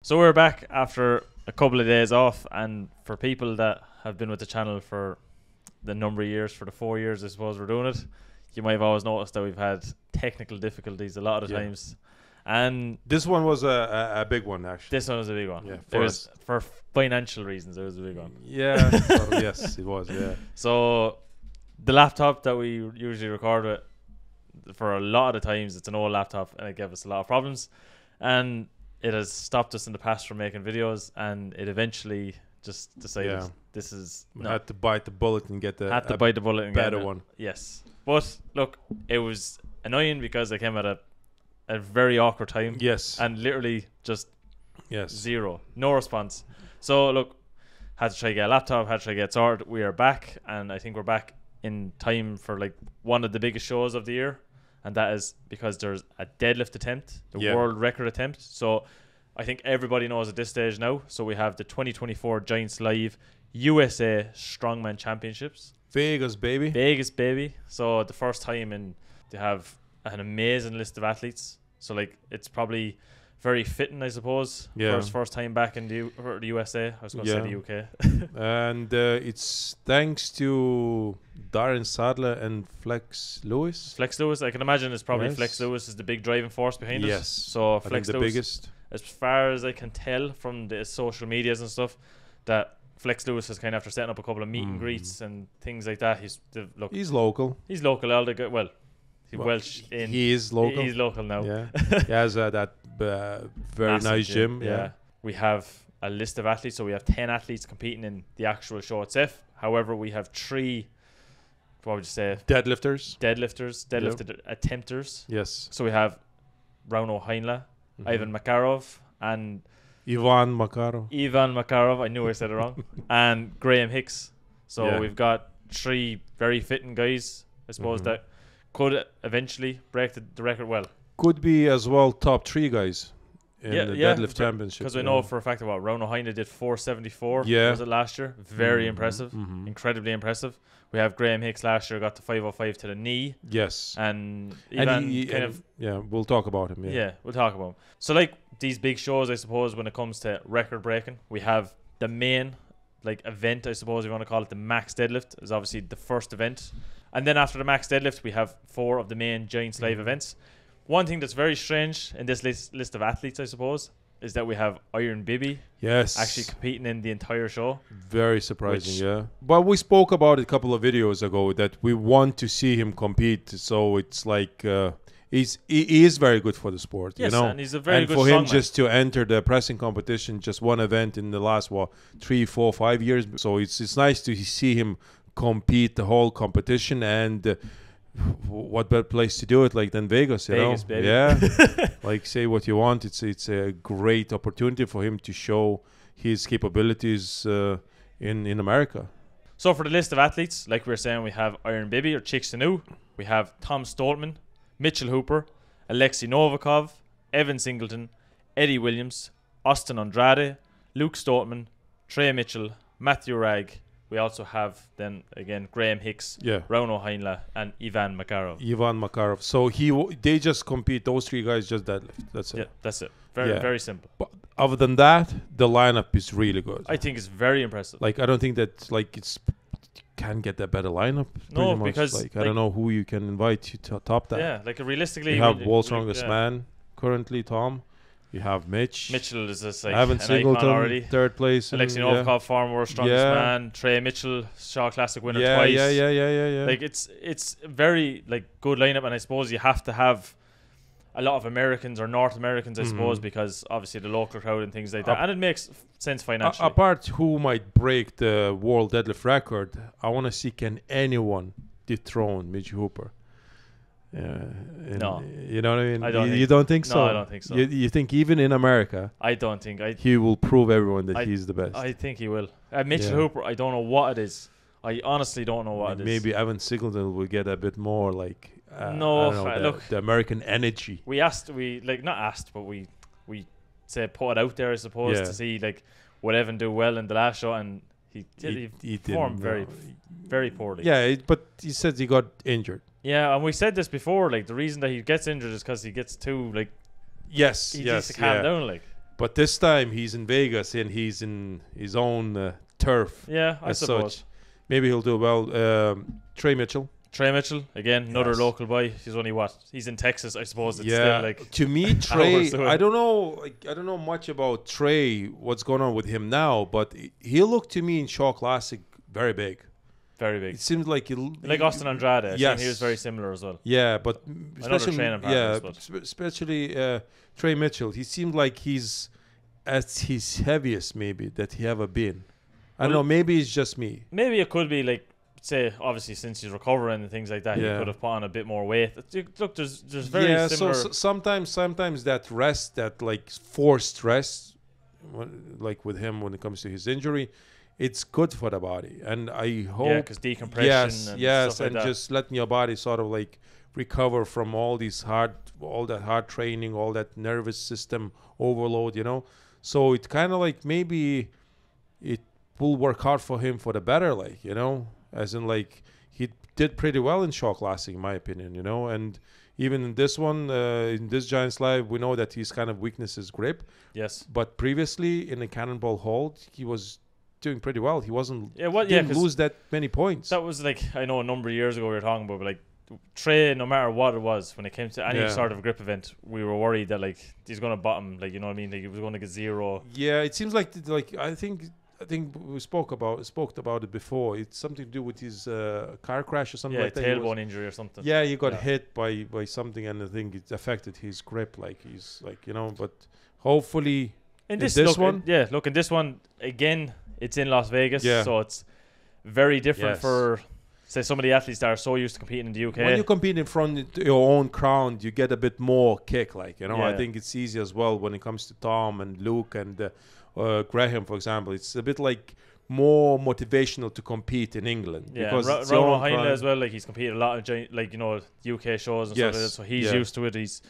So we're back after a couple of days off, and for people that have been with the channel for the number of years, for the 4 years I suppose we're doing it, you might have always noticed that we've had technical difficulties a lot of the times. And this one was a big one, actually. This one was a big one. Yeah, it was for financial reasons. It was a big one. Yeah. Yes, it was. Yeah. So the laptop that we usually record with, for a lot of the times, it's an old laptop, and it gave us a lot of problems, and it has stopped us in the past from making videos, and it eventually just decided this is had to bite the bullet and get the better one. Yes, but look, it was annoying because I came at a very awkward time. Yes, and literally just zero, no response. So look, had to try to get a laptop, had to try to get sorted. We are back, and I think we're back in time for like one of the biggest shows of the year. And that is because there's a deadlift attempt, the world record attempt. So I think everybody knows at this stage now. So we have the 2024 Giants Live USA Strongman Championships. Vegas, baby. Vegas, baby. So the first time, and they have an amazing list of athletes. So like it's probably very fitting, I suppose. Yeah. For his first time back in the USA. I was going to say the UK. And it's thanks to Darren Sadler and Flex Lewis. Flex Lewis, I can imagine it's probably Flex Lewis is the big driving force behind it. Yes. So Flex Lewis, biggest. As far as I can tell from the social medias and stuff, that Flex Lewis is kind of after setting up a couple of meet and greets and things like that. He's local. He's local. Well, he's Welsh. He is local. He's local now. Yeah. He has that very nice gym. Yeah. We have a list of athletes. So we have 10 athletes competing in the actual show itself. However, we have 3. What would you say? Deadlift attempters. Yes. So we have Rauno Heinla, Ivan Makarov, and Ivan Makarov. I knew I said it wrong. And Graham Hicks. So we've got 3 very fitting guys, I suppose, that could eventually break the record. Well, could be as well top 3 guys in the deadlift championship. Because I know for a fact that Rauno Heinla did 474. Was it last year? Very impressive. Incredibly impressive. We have Graham Hicks last year got to 505 to the knee. Yes. And Ivan we'll talk about him. Yeah, we'll talk about him. So like these big shows, I suppose, when it comes to record breaking, we have the main like event, I suppose you want to call it, the max deadlift is obviously the first event. And then after the max deadlift, we have 4 of the main Giants Live events. One thing that's very strange in this list of athletes, I suppose, is that we have Iron Bibi actually competing in the entire show. Very surprising, But we spoke about it a couple of videos ago that we want to see him compete. So it's like he is very good for the sport, you know. And he's a very good for him strongman. Just to enter the pressing competition, just one event in the last 3, 4, 5 years. So it's nice to see him compete the whole competition, and what better place to do it like than Vegas, you know? Baby. Yeah. Like, say what you want, it's a great opportunity for him to show his capabilities in America. So for the list of athletes, like we were saying, we have Iron Bibi or Chicxinu, we have Tom Stoltman, Mitchell Hooper, Alexei Novikov, Evan Singleton, Eddie Williams, Austin Andrade, Luke Stoltman, Trey Mitchell, Matthew Ragg. We also have then again Graham Hicks, Rauno Heinla, and Ivan Makarov. So they just compete. Those 3 guys just deadlift. That's it. Yeah, that's it. Very simple. But other than that, the lineup is really good. I think it's very impressive. Like I don't think that can get a better lineup. No, much. because I don't know who you can invite to top that. Yeah, like realistically, you have World's Strongest Man currently, Tom. You have Mitch. Mitchell is just like Evan Singleton, already. 3rd place. Alexei Novikov, former World's Strongest Man. Trey Mitchell, Shaw Classic winner twice. Yeah. Like it's very like good lineup, and I suppose you have to have a lot of Americans or North Americans, I suppose, because obviously the local crowd and things like that, and it makes sense financially. Apart who might break the world deadlift record, I want to see can anyone dethrone Mitch Hooper. No, you know what I mean. You don't think so? No, I don't think so. You think even in America, I don't think he will prove everyone that he's the best. I think he will. Mitchell Hooper, I don't know what it is. I honestly don't know what it is. Maybe Evan Singleton will get a bit more like look, the American energy. We said put it out there, I suppose, to see like would Evan do well in the last show, and he performed very, very poorly. Yeah, but he said he got injured. Yeah, and we said this before. Like the reason that he gets injured is because he gets too like. Yes, he needs to calm down. Like But this time he's in Vegas and he's in his own turf. Yeah, I suppose. Such. Maybe he'll do well. Trey Mitchell. Trey Mitchell, again, another local boy. He's only he's in Texas, I suppose. It's still like to me, Trey. I don't know. I don't know much about Trey. What's going on with him now? But he looked to me in Shaw Classic very big. Very big. It seems like Austin Andrade. Yes, he was very similar as well. Yeah, but especially Trey Mitchell. He seemed like he's at his heaviest, maybe that he ever been. I don't know. Maybe it's just me. Maybe it could be like, say, obviously since he's recovering and things like that, he could have put on a bit more weight. Look, there's very similar. So sometimes that rest, that like forced rest, like with him when it comes to his injury, it's good for the body. And I hope because decompression. Yes, and just letting your body sort of like recover from all that hard training, all that nervous system overload, you know. So it kind of like maybe it will work out for him for the better, like, you know. As in, like, he did pretty well in Shaw Classic, in my opinion, you know. And even in this one, in this Giants Live, we know that his kind of weakness is grip. Yes. But previously in the Cannonball Hold, he was doing pretty well. He wasn't didn't lose that many points. That was like, I know a number of years ago we were talking about, but like Trey, no matter what it was, when it came to any sort of grip event, we were worried that like he's going to bottom, like, you know what I mean? Like he was going to get zero. Yeah, it seems like I think we spoke about it before. It's something to do with his car crash or something like that. Tailbone injury or something. Yeah, he got hit by something, and I think it affected his grip. Like he's like, you know, but hopefully in this one, in this one again, it's in Las Vegas, so it's very different for, say, some of the athletes that are so used to competing in the UK. When you compete in front of your own crowd, you get a bit more kick, like, you know. I think it's easy as well when it comes to Tom and Luke and Graham, for example. It's a bit like more motivational to compete in England. Yeah, because Ronan Hindley as well, like he's competed a lot in like, you know, UK shows and stuff like that, so he's used to it.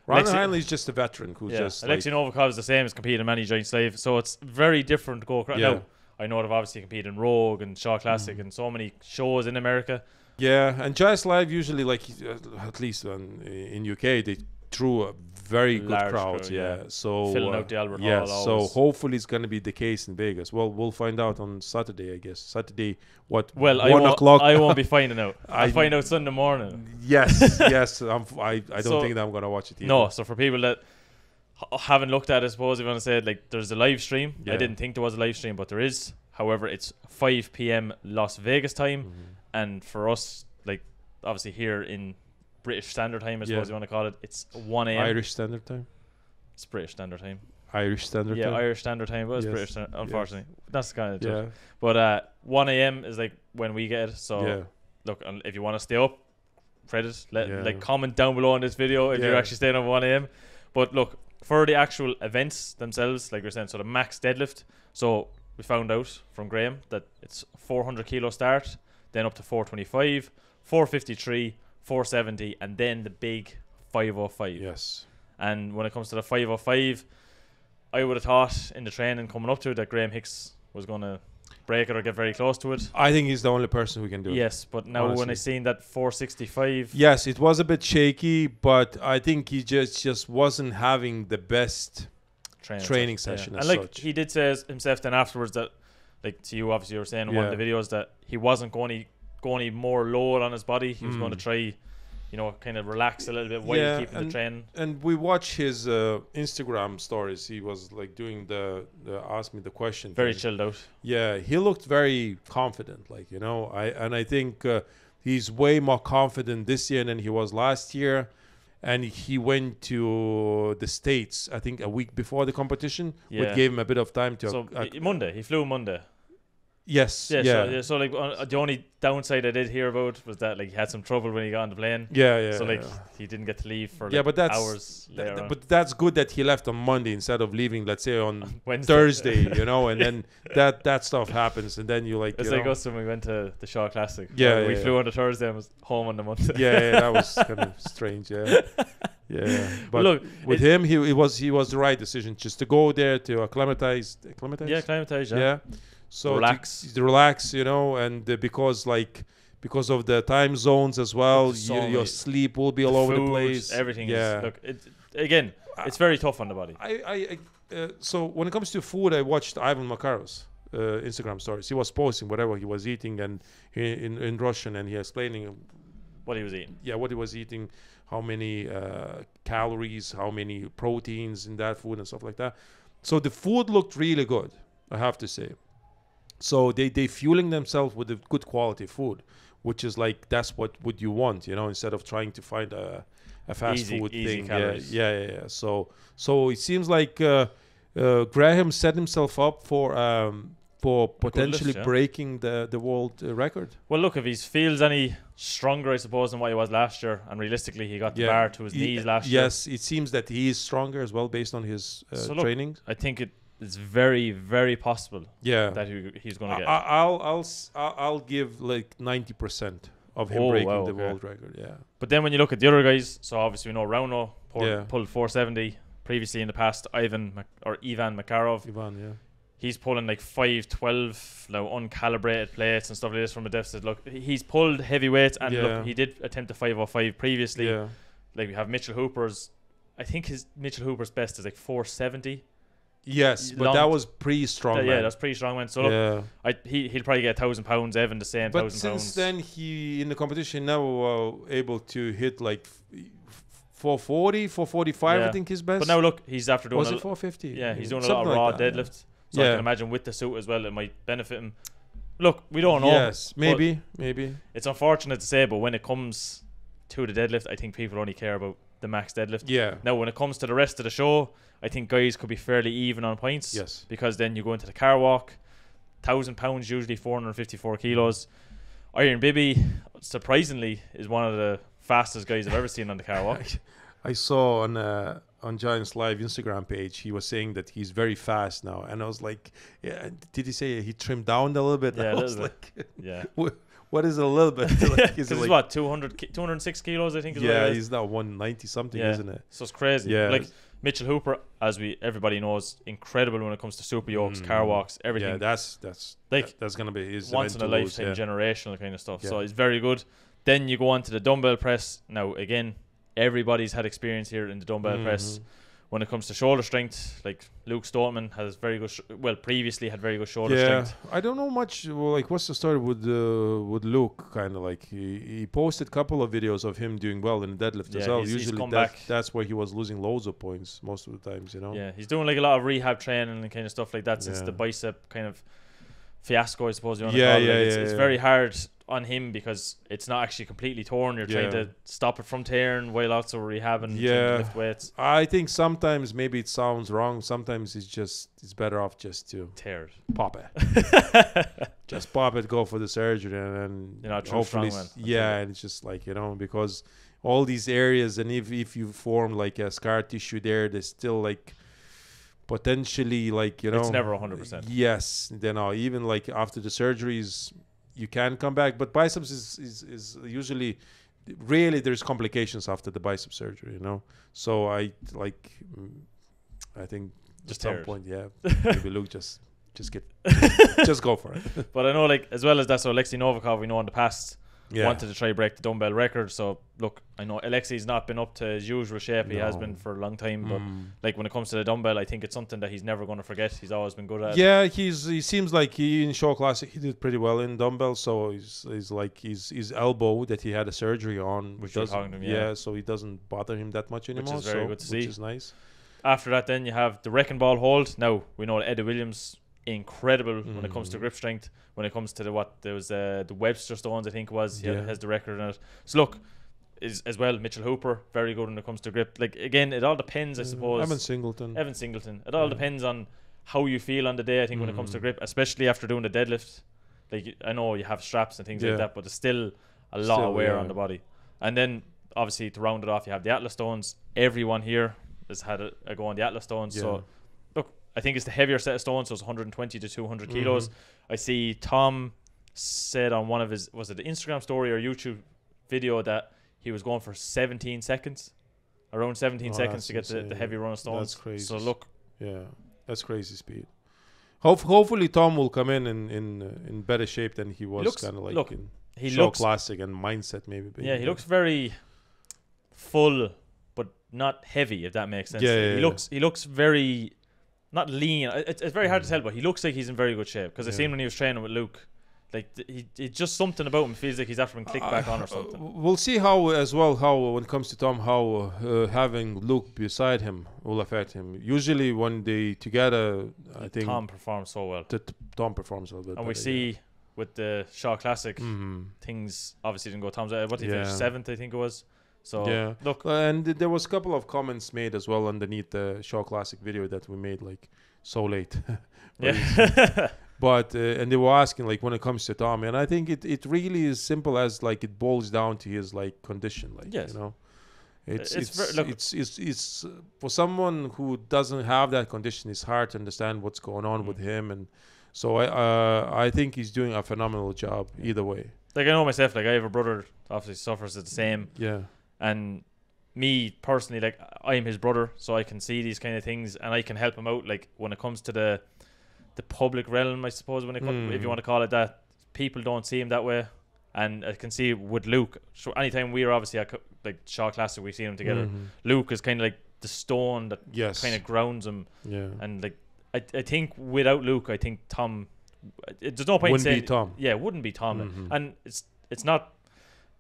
Ronan Hindley is just a veteran who's just Alexei Novikov is the same as competing in many Giants Live, so it's very different to go across. Now, I know they've obviously competed in Rogue and Shaw Classic and so many shows in America. Yeah, and Giants Live usually, like, at least in UK, they drew a very good crowds. So filling out the Albert Hall. So hopefully it's going to be the case in Vegas. Well, we'll find out on Saturday, I guess. Saturday, what? Well, 1 o'clock. I won't be finding out. I'll find out Sunday morning. Yes. I don't think that I'm going to watch it either. No. So for people that haven't looked at it, I suppose if you want to say it, like, there's a live stream. I didn't think there was a live stream, but there is. However, it's 5 p.m. Las Vegas time, and for us, like, obviously here in British Standard Time, I suppose you want to call it, it's 1 a.m. Irish Standard Time? It's British Standard Time. Irish Standard Time? Yeah, Irish Standard Time, but it's British, unfortunately. That's kind of tough. But 1 a.m. is like when we get it, so look, if you want to stay up, credit, like, comment down below on this video if you're actually staying up 1 a.m. But look, for the actual events themselves, like you're saying, so the max deadlift, so we found out from Graham that it's 400 kilo start, then up to 425, 453, 470, and then the big 505. Yes. And when it comes to the 505, I would have thought in the training coming up to it that Graham Hicks was going to break it or get very close to it. I think he's the only person who can do it. Yes, but now honestly, when I seen that 465, yes, it was a bit shaky, but I think he just wasn't having the best training session. And like he did say himself then afterwards that, like, to you, obviously you were saying in one of the videos that he wasn't going any more load on his body. He was going to try, you know, kind of relax a little bit while keeping the training. And we watch his Instagram stories. He was like doing the ask me the question. Very chilled out. Yeah, he looked very confident, like, you know. I think he's way more confident this year than he was last year. And he went to the States, I think, a week before the competition, which gave him a bit of time to. So Monday, he flew Monday. Yes. So like the only downside I did hear about was that, like, he had some trouble when he got on the plane. So like he didn't get to leave for like hours later. But that's good that he left on Monday instead of leaving, let's say, on Thursday, you know, and then that stuff happens, and then you like. It's like us when we went to the Shaw Classic. We flew on the Thursday and was home on the Monday. That was kind of strange. But look, with him, he was the right decision, just to go there to acclimatize. Acclimatize. So relax, you know, and because of the time zones as well, your sleep will be all over the place. Everything is. Look, it's very tough on the body. So when it comes to food, I watched Ivan Makarov's Instagram stories. He was posting whatever he was eating and in Russian, and he explaining what he was eating. Yeah, what he was eating, how many calories, how many proteins in that food and stuff like that. So the food looked really good, I have to say. So they fueling themselves with the good quality food, which is like that's what would you want, you know, instead of trying to find a fast food thing. Yeah. So it seems like Graham set himself up for potentially breaking the world record. Well, look, if he feels any stronger, I suppose, than what he was last year, and realistically, he got the bar to his knees last year. Yes, it seems that he is stronger as well based on his training. I think it's very, very possible. That he's going to get. I'll give like 90% of him breaking the world record. Yeah. But then when you look at the other guys, so obviously we know Rauno pulled 470 previously in the past. Ivan Makarov. He's pulling like 512 now uncalibrated plates and stuff like this from a deficit. Look, he's pulled heavy weights, and look, he did attempt a 505 previously. Like we have Mitchell Hooper's. I think Mitchell Hooper's best is like 470. Yes, but that was pre-strongman. Yeah, that's pre-strongman. So look, he'll probably get 1,000 pounds. Evan the same. But since then, he in the competition now able to hit like 440, 445. I think his best. But now look, he's after doing. Was it 450? Yeah, he's doing a lot of raw deadlifts. So I can imagine with the suit as well, it might benefit him. Look, we don't know. Yes, maybe. It's unfortunate to say, but when it comes to the deadlift, I think people only care about the max deadlift. Yeah. Now, when it comes to the rest of the show, I think guys could be fairly even on points. Yes. Because then you go into the car walk, 1,000 pounds, usually 454 kilos. Iron Bibi, surprisingly, is one of the fastest guys I've ever seen on the car walk. I saw on Giants Live Instagram page, he was saying that he's very fast now, and I was like, did he say he trimmed down a little bit? Yeah, I was like, yeah. What is a little bit? Like, this is what 206 kilos, I think. Is he's now 190 something, isn't it? So it's crazy. Yeah, like Mitchell Hooper, as everybody knows, incredible when it comes to super yokes, car walks, everything. Yeah, that's gonna be his once in a lifetime, generational kind of stuff. So he's very good. Then you go on to the dumbbell press. Now again, everybody's had experience here in the dumbbell press. When it comes to shoulder strength, like Luke Stoltman has very good, previously had very good shoulder strength. I don't know much. Like, what's the story with Luke? Kind of like he posted a couple of videos of him doing well in the deadlift as well. Usually that's where he was losing loads of points most of the times, you know. Yeah, he's doing like a lot of rehab training and kind of stuff like that since the bicep kind of fiasco, I suppose you want to call it. It's very hard on him because it's not actually completely torn. You're trying to stop it from tearing while also rehabbing to lift weights. I think sometimes maybe it sounds wrong. Sometimes it's better off just to tear it, pop it. Just pop it, go for the surgery, and you're not hopefully and it's just like, you know, because all these areas, and if you form like a scar tissue there, there's still like potentially, like, you know, it's never 100%. Yes, even like after the surgeries, you can come back, but biceps is usually really there's complications after the bicep surgery, you know. So I think just at some point, maybe Luke just go for it. But I know, like, as well as that, so Alexei Novikov, we know in the past wanted to try break the dumbbell record. So look, I know Alexei's not been up to his usual shape. He has been for a long time, but like when it comes to the dumbbell, I think it's something that he's never going to forget. He's always been good at. Yeah, he seems like in show classic he did pretty well in dumbbell. So he's like his elbow that he had a surgery on, which doesn't him, so he doesn't bother him that much anymore. Which is very good to see. Which is nice. After that, then you have the wrecking ball hold. Now we know Eddie Williams, incredible when it comes to grip strength. When it comes to the Webster stones, I think it was, he has the record in it. So look, as well, Mitchell Hooper, very good when it comes to grip. Like, again, it all depends, I suppose. Evan Singleton. It all depends on how you feel on the day, I think, when it comes to grip, especially after doing the deadlift. Like, I know you have straps and things like that, but there's still a lot of wear on the body. And then, obviously, to round it off, you have the Atlas stones. Everyone here has had a go on the Atlas stones. So look, I think it's the heavier set of stones, so it's 120 to 200 kilos. I see Tom said on one of his, was it the Instagram story or YouTube video, that he was going for 17 seconds, around 17 seconds to get the heavy run of stones. That's crazy. So look, that's crazy speed. Hopefully Tom will come in better shape than he was, kind of like in show classic and mindset maybe. He looks very full but not heavy, if that makes sense. He looks very not lean. It's very hard to tell, but he looks like he's in very good shape because I seen when he was training with Luke. Like he just something about him feels like he's after been clicked back on or something. We'll see how when it comes to Tom, how having Luke beside him will affect him. Usually when they together, I think Tom performs so well. Tom performs a little bit. And we see with the Shaw Classic, things obviously didn't go Tom's way. What did he finish? 7th, I think it was. So look, and there was a couple of comments made as well underneath the Shaw Classic video that we made like so late. But and they were asking like when it comes to Tommy, and I think it really is simple as like it boils down to his like condition, like you know, it's for someone who doesn't have that condition, it's hard to understand what's going on with him, and so I think he's doing a phenomenal job either way. Like I know myself, like I have a brother obviously suffers the same, and me personally, like I'm his brother, so I can see these kind of things and I can help him out. Like when it comes to the public realm, I suppose, when it comes, if you want to call it that, people don't see him that way, and I can see with Luke. So anytime we are obviously at like Shaw Classic, we see them together. Luke is kind of like the stone that kind of grounds him. And like I think without Luke, I think Tom. There's no point in saying Tom. Yeah, it wouldn't be Tom, and it's not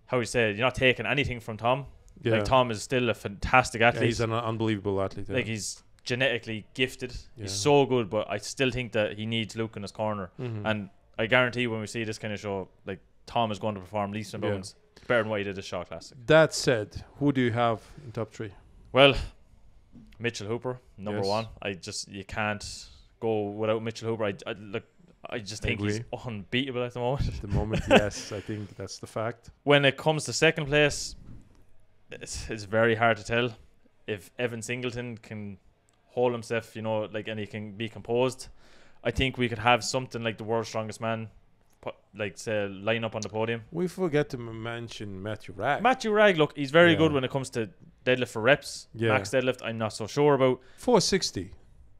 how you say it, you're not taking anything from Tom. Like Tom is still a fantastic athlete. He's an unbelievable athlete. Like he's genetically gifted. He's so good, but I still think that he needs Luke in his corner. And I guarantee when we see this kind of show, like Tom is going to perform leaps and bounds better than what he did at Shaw Classic. That said, who do you have in top 3? Well, Mitchell Hooper, number 1. You can't go without Mitchell Hooper. I just think he's unbeatable at the moment. At the moment, yes, I think that's the fact. When it comes to second place, it's very hard to tell. If Evan Singleton can hold himself, you know, like, and he can be composed, I think we could have something like the world's strongest man, like say, line up on the podium. We forget to mention Matthew Ragg. Matthew Ragg, look, he's very good when it comes to deadlift for reps. Max deadlift, I'm not so sure about. 460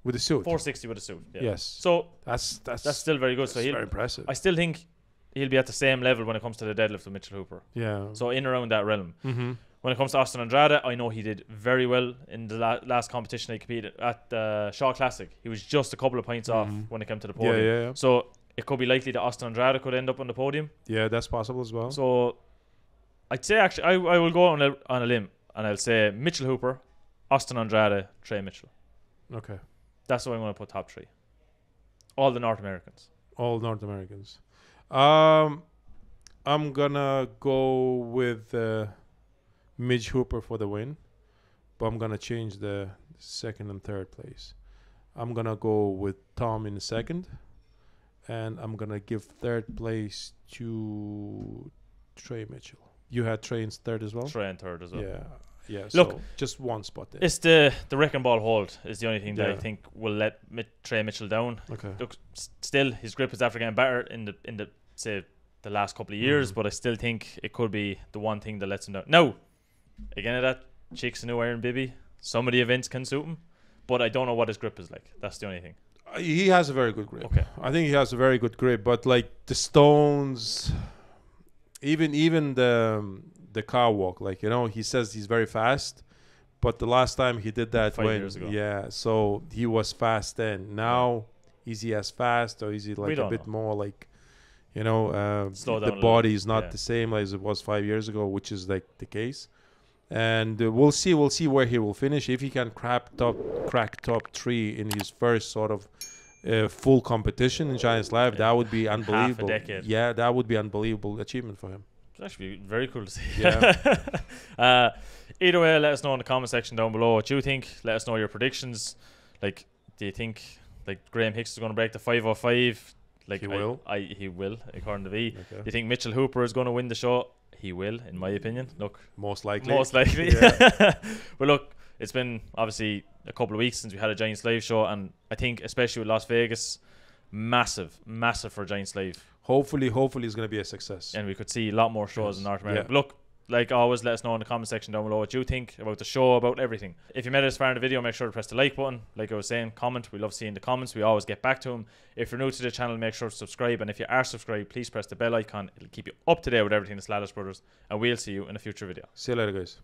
with a suit. 460 with a suit. Yeah. Yes. So that's still very good. So very impressive. I still think he'll be at the same level when it comes to the deadlift with Mitchell Hooper. Yeah. So in around that realm. When it comes to Austin Andrade, I know he did very well in the last competition he competed at the Shaw Classic. He was just a couple of points off when it came to the podium. So it could be likely that Austin Andrade could end up on the podium. Yeah, that's possible as well. So I'd say actually I will go on a limb and I'll say Mitchell Hooper, Austin Andrade, Trey Mitchell. Okay. That's what I'm going to put top 3. All the North Americans. All North Americans. I'm gonna go with Mitch Hooper for the win, but I'm gonna change the second and third place. I'm gonna go with Tom in the second, and I'm gonna give third place to Trey Mitchell. You had Trey in third as well? Trey in third as well. Yeah. Look, so just one spot there. It's the wrecking ball hold is the only thing that I think will let Trey Mitchell down. Okay. Look, still his grip is after getting better in the say the last couple of years, but I still think it could be the one thing that lets him down. Now, again, at that Cheeks and New Iron Bibby, some of the events can suit him, but I don't know what his grip is like. That's the only thing. He has a very good grip. Okay. I think he has a very good grip, but like the stones, even the car walk, like, you know, he says he's very fast, but the last time he did that 5 years ago. So he was fast then. Now is he as fast, or is he like a bit more like, you know, the body is not the same as it was 5 years ago, which is like the case. And we'll see where he will finish. If he can crack top 3 in his first sort of full competition in Giants Live, that would be unbelievable. Half a decade. Yeah, that would be unbelievable achievement for him. It's actually very cool to see. Yeah. Either way, let us know in the comment section down below what you think. Let us know your predictions. Like, do you think like Graham Hicks is going to break the 505? Like, he will, according to V. Okay. Do you think Mitchell Hooper is going to win the show? He will, in my opinion. Look, most likely. Yeah. But look, it's been obviously a couple of weeks since we had a Giants Live show, and I think especially with Las Vegas, massive for Giants Live. Hopefully it's going to be a success, and we could see a lot more shows in North America. But look, like always, let us know in the comment section down below what you think about the show, about everything. If you made it this far in the video, make sure to press the like button. Like I was saying, comment. We love seeing the comments. We always get back to them. If you're new to the channel, make sure to subscribe. And if you are subscribed, please press the bell icon. It'll keep you up to date with everything that's Lalas Brothers. And we'll see you in a future video. See you later, guys.